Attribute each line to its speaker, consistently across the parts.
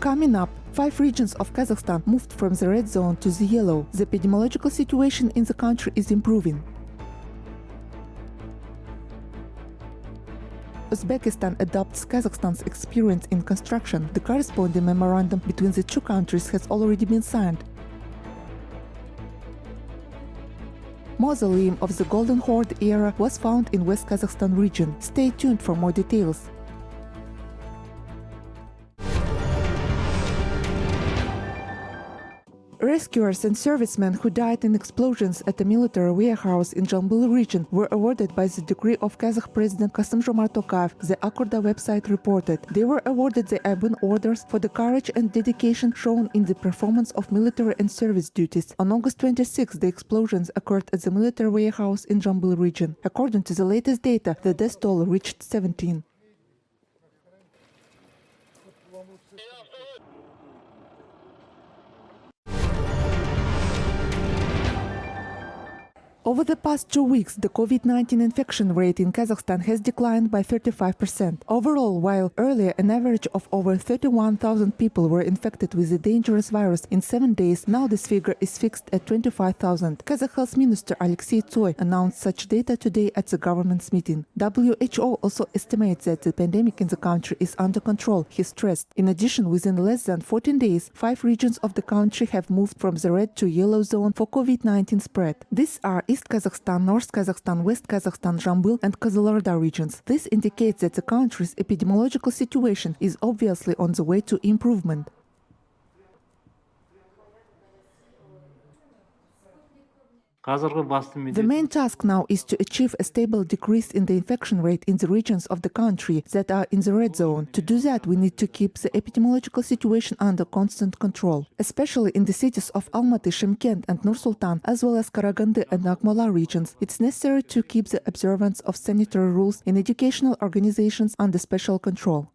Speaker 1: Coming up, 5 regions of Kazakhstan moved from the red zone to the yellow. The epidemiological situation in the country is improving. Uzbekistan adopts Kazakhstan's experience in construction. The corresponding memorandum between the two countries has already been signed. Mausoleum of the Golden Horde era was found in West Kazakhstan region. Stay tuned for more details. Rescuers and servicemen who died in explosions at a military warehouse in Zhambyl region were awarded by the decree of Kazakh President Kassym-Jomart Tokayev, the Arna website reported. They were awarded the Ibn orders for the courage and dedication shown in the performance of military and service duties. On August 26, the explosions occurred at the military warehouse in Zhambyl region. According to the latest data, the death toll reached 17. Over the past 2 weeks, the COVID-19 infection rate in Kazakhstan has declined by 35%. Overall, while earlier an average of over 31,000 people were infected with the dangerous virus in 7 days, now this figure is fixed at 25,000. Kazakh Health Minister Alexey Tsoy announced such data today at the government's meeting. WHO also estimates that the pandemic in the country is under control, he stressed. In addition, within less than 14 days, 5 regions of the country have moved from the red to yellow zone for COVID-19 spread. These are East Kazakhstan, North Kazakhstan, West Kazakhstan, Zhambyl and Kazakh regions. This indicates that the country's epidemiological situation is obviously on the way to improvement. The main task now is to achieve a stable decrease in the infection rate in the regions of the country that are in the red zone. To do that, we need to keep the epidemiological situation under constant control, especially in the cities of Almaty, Shymkent and Nur-Sultan, as well as Karaganda and Akmola regions. It's necessary to keep the observance of sanitary rules in educational organizations under special control.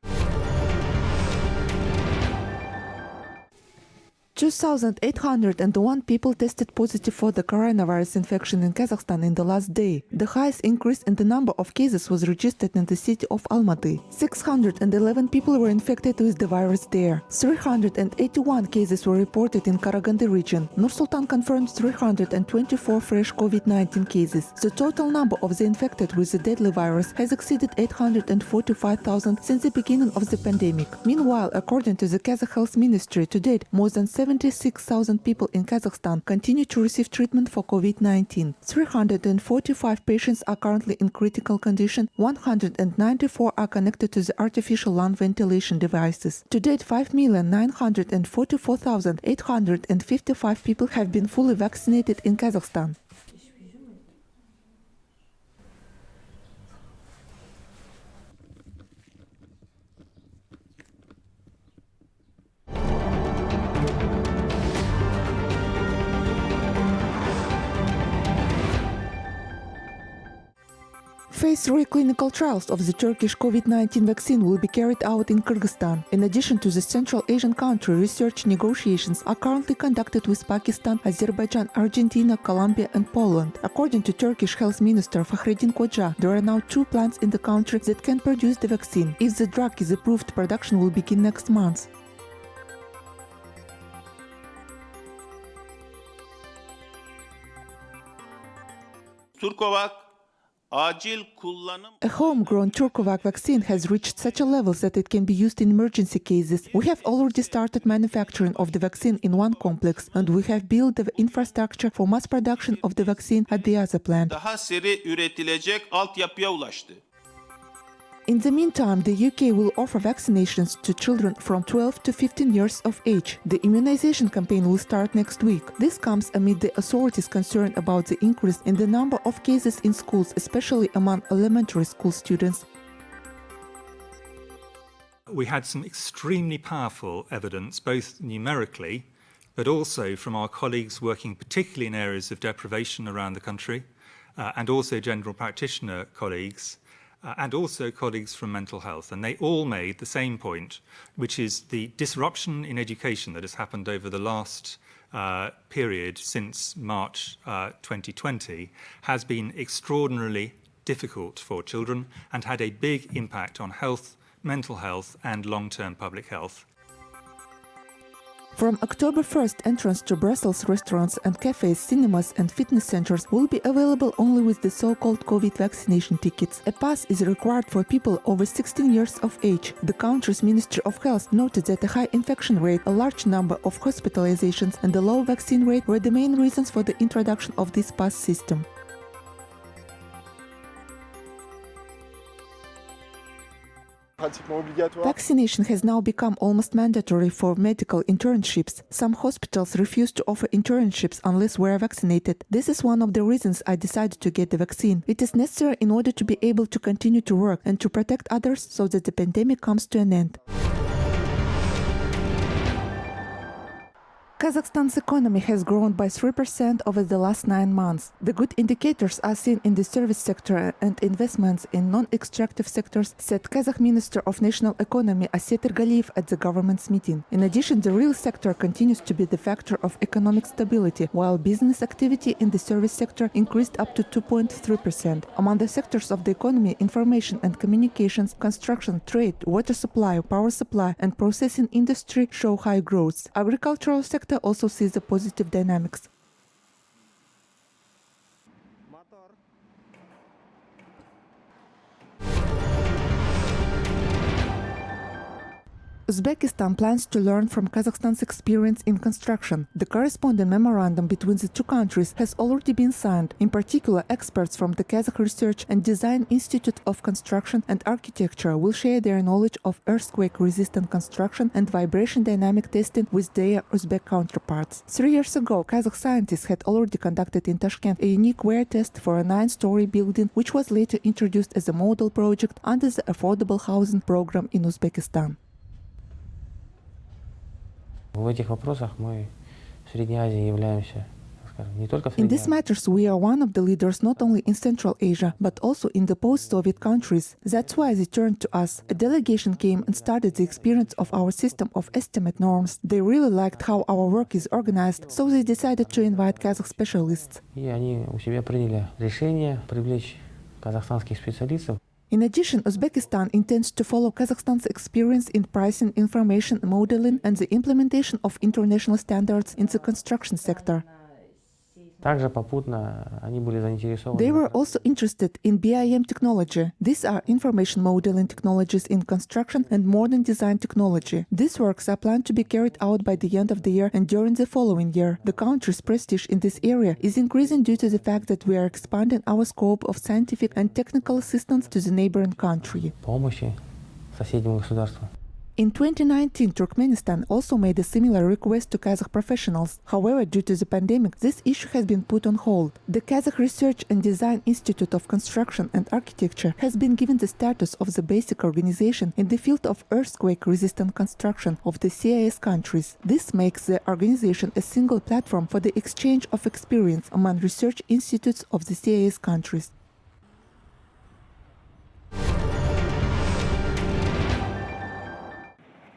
Speaker 1: 2,801 people tested positive for the coronavirus infection in Kazakhstan in the last day. The highest increase in the number of cases was registered in the city of Almaty. 611 people were infected with the virus there. 381 cases were reported in Karaganda region. Nur-Sultan confirmed 324 fresh COVID-19 cases. The total number of the infected with the deadly virus has exceeded 845,000 since the beginning of the pandemic. Meanwhile, according to the Kazakh Health Ministry, to date, more than 76,000 people in Kazakhstan continue to receive treatment for COVID-19. 345 patients are currently in critical condition. 194 are connected to the artificial lung ventilation devices. To date, 5,944,855 people have been fully vaccinated in Kazakhstan. Phase 3 clinical trials of the Turkish COVID-19 vaccine will be carried out in Kyrgyzstan. In addition to the Central Asian country, research negotiations are currently conducted with Pakistan, Azerbaijan, Argentina, Colombia and Poland. According to Turkish Health Minister Fahrettin Koca, there are now 2 plants in the country that can produce the vaccine. If the drug is approved, production will begin next month.
Speaker 2: Turkovac
Speaker 1: A homegrown Turkovac vaccine has reached such a level that it can be used in emergency cases. We have already started manufacturing of the vaccine in one complex, and we have built the infrastructure for mass production of the vaccine at the other plant. In the meantime, the UK will offer vaccinations to children from 12 to 15 years of age. The immunization campaign will start next week. This comes amid the authorities' concern about the increase in the number of cases in schools, especially among elementary school students.
Speaker 3: We had some extremely powerful evidence, both numerically, but also from our colleagues working particularly in areas of deprivation around the country, and also general practitioner colleagues, and also colleagues from mental health. And they all made the same point, which is the disruption in education that has happened over the last period since March 2020 has been extraordinarily difficult for children and had a big impact on health, mental health and long-term public health.
Speaker 1: From October 1st, entrance to Brussels restaurants and cafes, cinemas and fitness centers will be available only with the so-called COVID vaccination tickets. A pass is required for people over 16 years of age. The country's Ministry of Health noted that a high infection rate, a large number of hospitalizations and a low vaccine rate were the main reasons for the introduction of this pass system. Vaccination has now become almost mandatory for medical internships. Some hospitals refuse to offer internships unless we are vaccinated. This is one of the reasons I decided to get the vaccine. It is necessary in order to be able to continue to work and to protect others so that the pandemic comes to an end. Kazakhstan's economy has grown by 3% over the last 9 months. The good indicators are seen in the service sector and investments in non-extractive sectors, said Kazakh Minister of National Economy Aset Ergaliyev at the government's meeting. In addition, the real sector continues to be the factor of economic stability, while business activity in the service sector increased up to 2.3%. Among the sectors of the economy, information and communications, construction, trade, water supply, power supply, and processing industry show high growth. Agricultural sector also sees a positive dynamics. Uzbekistan plans to learn from Kazakhstan's experience in construction. The corresponding memorandum between the two countries has already been signed. In particular, experts from the Kazakh Research and Design Institute of Construction and Architecture will share their knowledge of earthquake-resistant construction and vibration dynamic testing with their Uzbek counterparts. 3 years ago, Kazakh scientists had already conducted in Tashkent a unique wear test for a 9-story building, which was later introduced as a model project under the affordable housing program in Uzbekistan.
Speaker 4: В этих вопросах мы в Средней Азии являемся, скажем, не только в
Speaker 1: In
Speaker 4: Средней
Speaker 1: these
Speaker 4: Азии.
Speaker 1: matters, we are one of the leaders not only in Central Asia, but also in the post-Soviet countries. That's why they turned to us. A delegation came and studied the experience of our system of estimate norms. They really liked how our work is organized, so they decided to invite Kazakh specialists.
Speaker 4: И они у себя приняли решение привлечь казахстанских специалистов.
Speaker 1: In addition, Uzbekistan intends to follow Kazakhstan's experience in pricing, information modeling, and the implementation of international standards in the construction sector.
Speaker 4: Также попутно они были заинтересованы.
Speaker 1: They were also interested in BIM technology. These are information modeling technologies in construction and modern design technology. These works are planned to be carried out by the end of the year and during the following year. The country's prestige in this area is increasing due to the fact that we are expanding our scope of scientific and technical assistance to the neighboring country.
Speaker 4: Помощи соседнему государству.
Speaker 1: In 2019, Turkmenistan also made a similar request to Kazakh professionals. However, due to the pandemic, this issue has been put on hold. The Kazakh Research and Design Institute of Construction and Architecture has been given the status of the basic organization in the field of earthquake-resistant construction of the CIS countries. This makes the organization a single platform for the exchange of experience among research institutes of the CIS countries.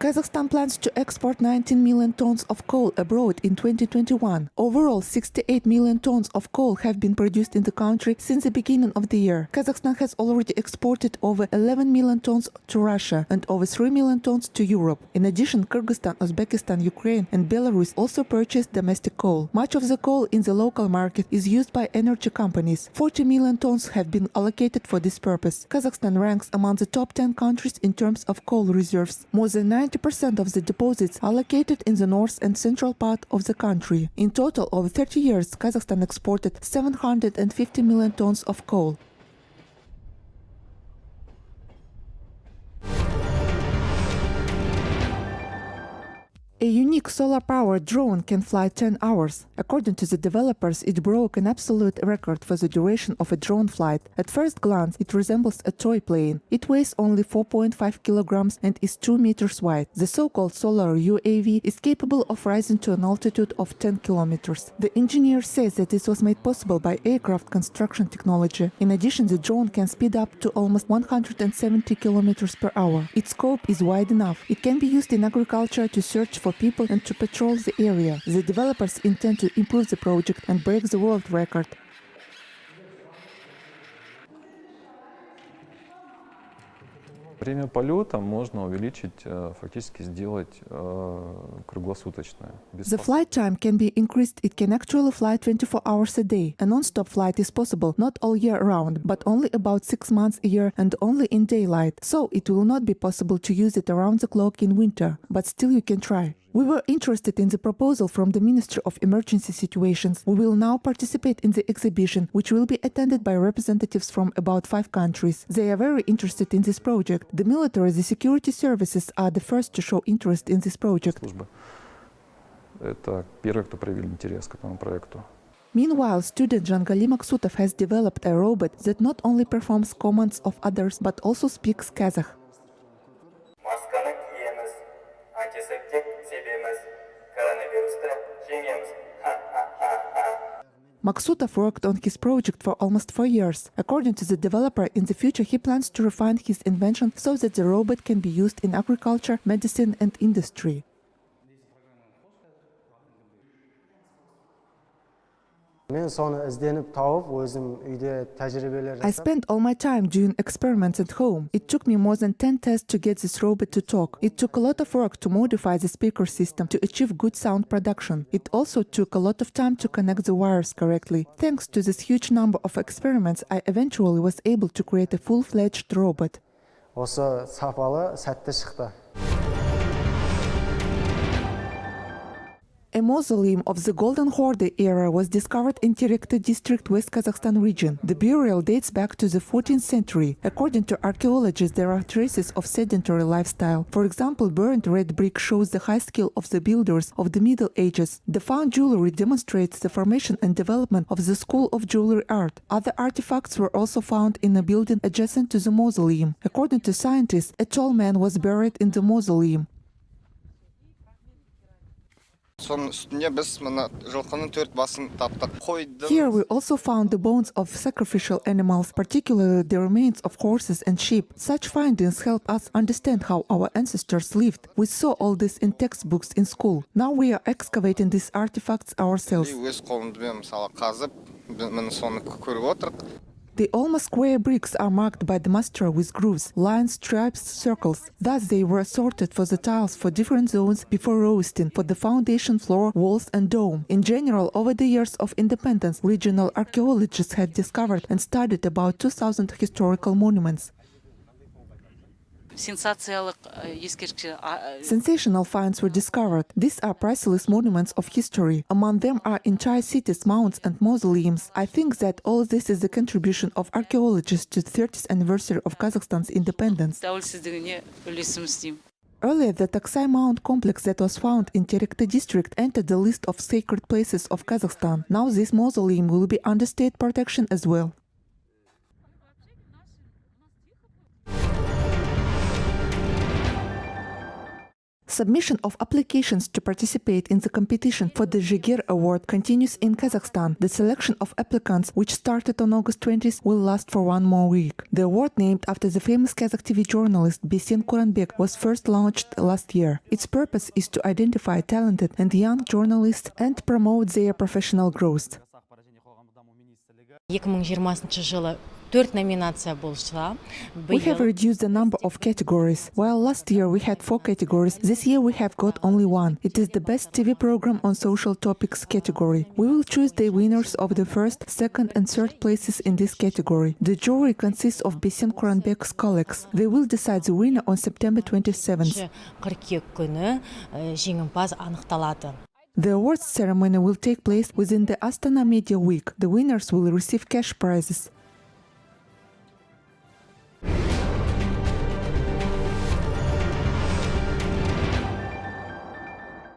Speaker 1: Kazakhstan plans to export 19 million tons of coal abroad in 2021. Overall, 68 million tons of coal have been produced in the country since the beginning of the year. Kazakhstan has already exported over 11 million tons to Russia and over 3 million tons to Europe. In addition, Kyrgyzstan, Uzbekistan, Ukraine and Belarus also purchased domestic coal. Much of the coal in the local market is used by energy companies. 40 million tons have been allocated for this purpose. Kazakhstan ranks among the top 10 countries in terms of coal reserves. More than 90% of the deposits are located in the north and central part of the country. In total, over 30 years, Kazakhstan exported 750 million tons of coal. A unique solar-powered drone can fly 10 hours. According to the developers, it broke an absolute record for the duration of a drone flight. At first glance, it resembles a toy plane. It weighs only 4.5 kilograms and is 2 meters wide. The so-called solar UAV is capable of rising to an altitude of 10 kilometers. The engineer says that this was made possible by aircraft construction technology. In addition, the drone can speed up to almost 170 kilometers per hour. Its scope is wide enough. It can be used in agriculture to search for people and to patrol the area. The developers intend to improve the project and break the world record.
Speaker 5: Время полета можно увеличить, фактически сделать круглосуточное.
Speaker 1: The flight time can be increased. It can actually fly 24 hours a day. A non-stop flight is possible, not all year round, but only about 6 months a year and only in daylight. So it will not be possible to use it around the clock in winter, but still you can try. We were interested in the proposal from the Ministry of Emergency Situations. We will now participate in the exhibition, which will be attended by representatives from about 5 countries. They are very interested in this project. The military, the security services are the first to show interest in this project.
Speaker 5: Это первые, кто проявили интерес к этому проекту.
Speaker 1: Meanwhile, student Jhangali Maksutov has developed a robot that not only performs commands of others, but also speaks Kazakh. Maksutov worked on his project for almost 4 years. According to the developer, in the future he plans to refine his invention so that the robot can be used in agriculture, medicine and industry.
Speaker 6: I
Speaker 1: spent all my time doing experiments at home. It took me more than 10 tests to get this robot to talk. It took a lot of work to modify the speaker system to achieve good sound production. It also took a lot of time to connect the wires correctly. Thanks to this huge number of experiments, I eventually was able to create a full-fledged robot. A mausoleum of the Golden Horde era was discovered in Terekty district, West Kazakhstan region. The burial dates back to the 14th century. According to archaeologists, there are traces of sedentary lifestyle. For example, burnt red brick shows the high skill of the builders of the Middle Ages. The found jewelry demonstrates the formation and development of the school of jewelry art. Other artifacts were also found in a building adjacent to the mausoleum. According to scientists, a tall man was buried in the mausoleum. Here we also found the bones of sacrificial animals, particularly the remains of horses and sheep. Such findings help us understand how our ancestors lived. We saw all this in textbooks in school. Now we are excavating these artifacts ourselves. The almost square bricks are marked by the master with grooves, lines, stripes, circles. Thus they were sorted for the tiles for different zones before roasting, for the foundation, floor, walls and dome. In general, over the years of independence, regional archaeologists had discovered and studied about 2,000 historical monuments. Sensational finds were discovered. These are priceless monuments of history. Among them are entire cities, mounds and mausoleums. I think that all this is the contribution of archaeologists to the 30th anniversary of Kazakhstan's independence. Earlier, the Taksai Mount complex that was found in Terekty district entered the list of sacred places of Kazakhstan. Now this mausoleum will be under state protection as well. Submission of applications to participate in the competition for the Zhiger Award continues in Kazakhstan. The selection of applicants, which started on August 20th, will last for 1 more week. The award, named after the famous Kazakh TV journalist Besen Kuranbek, was first launched last year. Its purpose is to identify talented and young journalists and promote their professional growth.
Speaker 7: 2020 жылы 4 номинация болса.
Speaker 1: We have reduced the number of categories. While last year we had 4 categories, this year we have got only 1. It is the best TV program on social topics category. We will choose the winners of the first, second and third places in this category. The jury consists of Besen Kuranbek's colleagues. They will decide the winner on September 27th.
Speaker 7: 42 күні жеңімпаз анықталады.
Speaker 1: The awards ceremony will take place within the Astana Media Week. The winners will receive cash prizes.